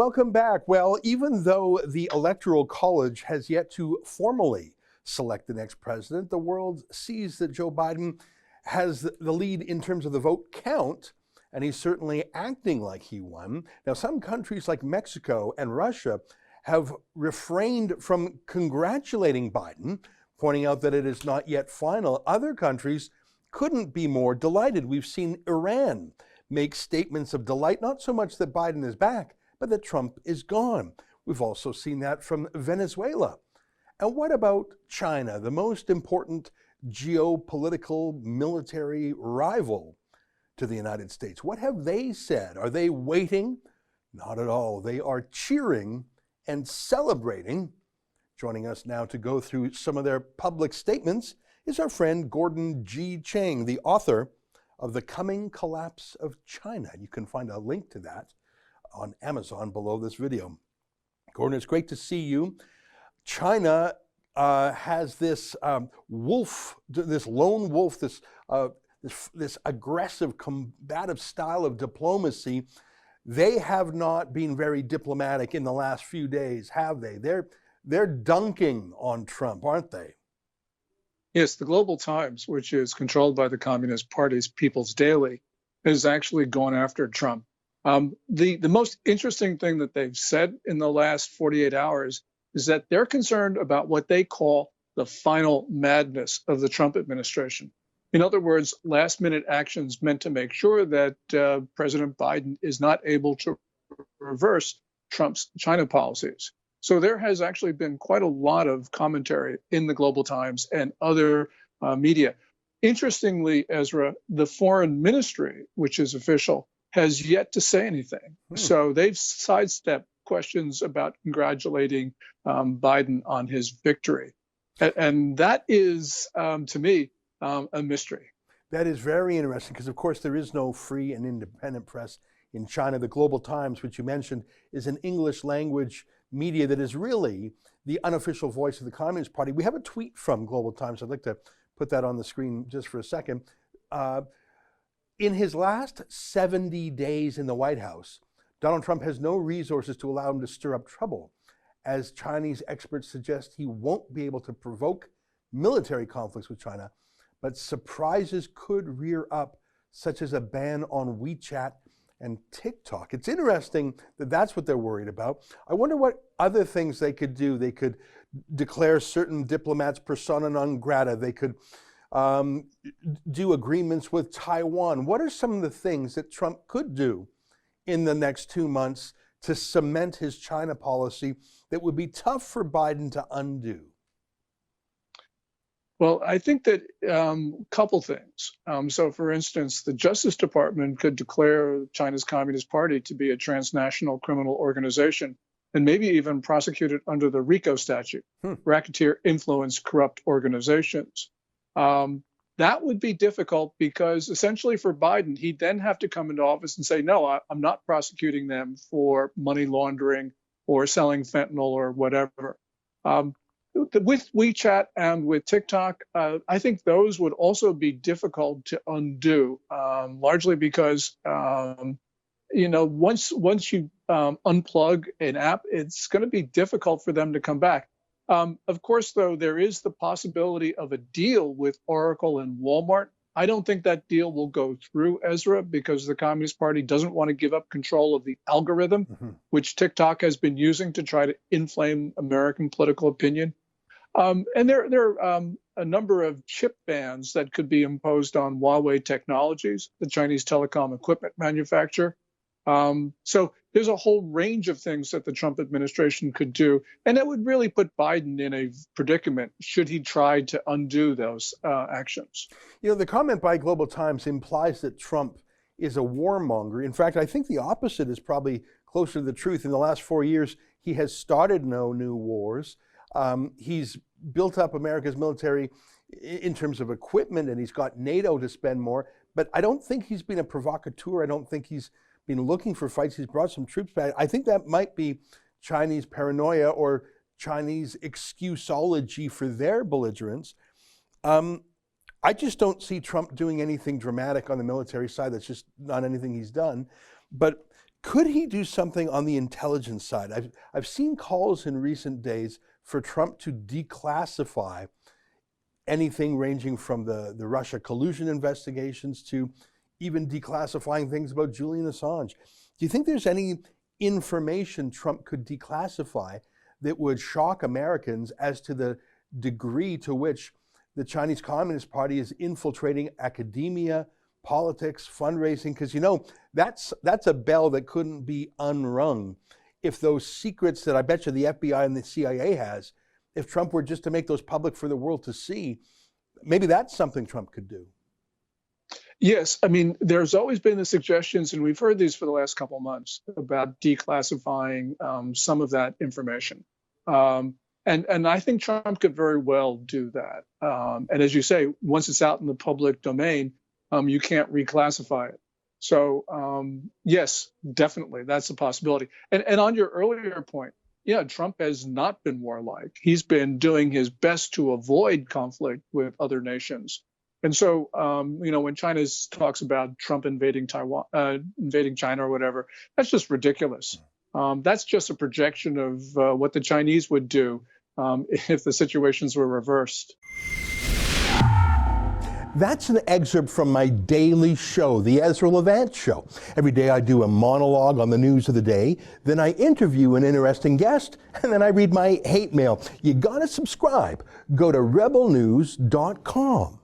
Welcome back. Well, even though the Electoral College has yet to formally select the next president, the world sees that Joe Biden has the lead in terms of the vote count, and he's certainly acting like he won. Now, some countries like Mexico and Russia have refrained from congratulating Biden, pointing out that it is not yet final. Other countries couldn't be more delighted. We've seen Iran make statements of delight, not so much that Biden is back, but that Trump is gone. We've also seen that from Venezuela. And what about China, the most important geopolitical military rival to the United States? What have they said? Are they waiting? Not at all. They are cheering and celebrating. Joining us now to go through some of their public statements is our friend Gordon G. Chang, the author of The Coming Collapse of China. You can find a link to that on Amazon below this video. Gordon, it's great to see you. China has this wolf, this lone wolf, this aggressive, combative style of diplomacy. They have not been very diplomatic in the last few days, have they? They're dunking on Trump, aren't they? Yes, the Global Times, which is controlled by the Communist Party's People's Daily, has actually gone after Trump. The most interesting thing that they've said in the last 48 hours is that they're concerned about what they call the final madness of the Trump administration. In other words, last-minute actions meant to make sure that President Biden is not able to reverse Trump's China policies. So there has actually been quite a lot of commentary in the Global Times and other media. Interestingly, Ezra, the foreign ministry, which is official, has yet to say anything. So they've sidestepped questions about congratulating Biden on his victory. And that is, to me, a mystery. That is very interesting because, of course, there is no free and independent press in China. The Global Times, which you mentioned, is an English language media that is really the unofficial voice of the Communist Party. We have a tweet from Global Times. I'd like to put that on the screen just for a second. In his last 70 days in the White House, Donald Trump has no resources to allow him to stir up trouble, as Chinese experts suggest he won't be able to provoke military conflicts with China, but surprises could rear up, such as a ban on WeChat and TikTok. It's interesting that that's what they're worried about. I wonder what other things they could do. They could declare certain diplomats persona non grata. They could do agreements with Taiwan. What are some of the things that Trump could do in the next 2 months to cement his China policy that would be tough for Biden to undo? Well, I think that a couple things. So, for instance, the Justice Department could declare China's Communist Party to be a transnational criminal organization and maybe even prosecute it under the RICO statute, Racketeer Influence Corrupt Organizations. That would be difficult because essentially for Biden, he'd then have to come into office and say, no, I'm not prosecuting them for money laundering or selling fentanyl or whatever. With WeChat and with TikTok, I think those would also be difficult to undo, largely because, once you unplug an app, it's going to be difficult for them to come back. Of course, though, there is the possibility of a deal with Oracle and Walmart. I don't think that deal will go through, Ezra, because the Communist Party doesn't want to give up control of the algorithm, which TikTok has been using to try to inflame American political opinion. And there are a number of chip bans that could be imposed on Huawei Technologies, the Chinese telecom equipment manufacturer. So there's a whole range of things that the Trump administration could do, and it would really put Biden in a predicament should he try to undo those actions. The comment by Global Times implies that Trump is a warmonger. In fact, I think the opposite is probably closer to the truth. In the last 4 years, he has started no new wars. He's built up America's military in terms of equipment, and he's got NATO to spend more. But I don't think he's been a provocateur. I don't think he's been looking for fights. He's brought some troops back. I think that might be Chinese paranoia or Chinese excusology for their belligerence. I just don't see Trump doing anything dramatic on the military side. That's just not anything he's done. But Could he do something on the intelligence side? I've seen calls in recent days for Trump to declassify anything ranging from the Russia collusion investigations to even declassifying things about Julian Assange. Do you think there's any information Trump could declassify that would shock Americans as to the degree to which the Chinese Communist Party is infiltrating academia, politics, fundraising? Because that's a bell that couldn't be unrung if those secrets that I bet you the FBI and the CIA has, if Trump were just to make those public for the world to see, maybe that's something Trump could do. Yes, I mean, there's always been the suggestions, and we've heard these for the last couple of months, about declassifying some of that information. And I think Trump could very well do that. And as you say, once it's out in the public domain, you can't reclassify it. So yes, definitely, that's a possibility. And on your earlier point, yeah, Trump has not been warlike. He's been doing his best to avoid conflict with other nations. And so, when China talks about Trump invading Taiwan, invading China or whatever, that's just ridiculous. That's just a projection of what the Chinese would do if the situations were reversed. That's an excerpt from my daily show, The Ezra Levant Show. Every day I do a monologue on the news of the day, then I interview an interesting guest, and then I read my hate mail. You gotta subscribe. Go to rebelnews.com.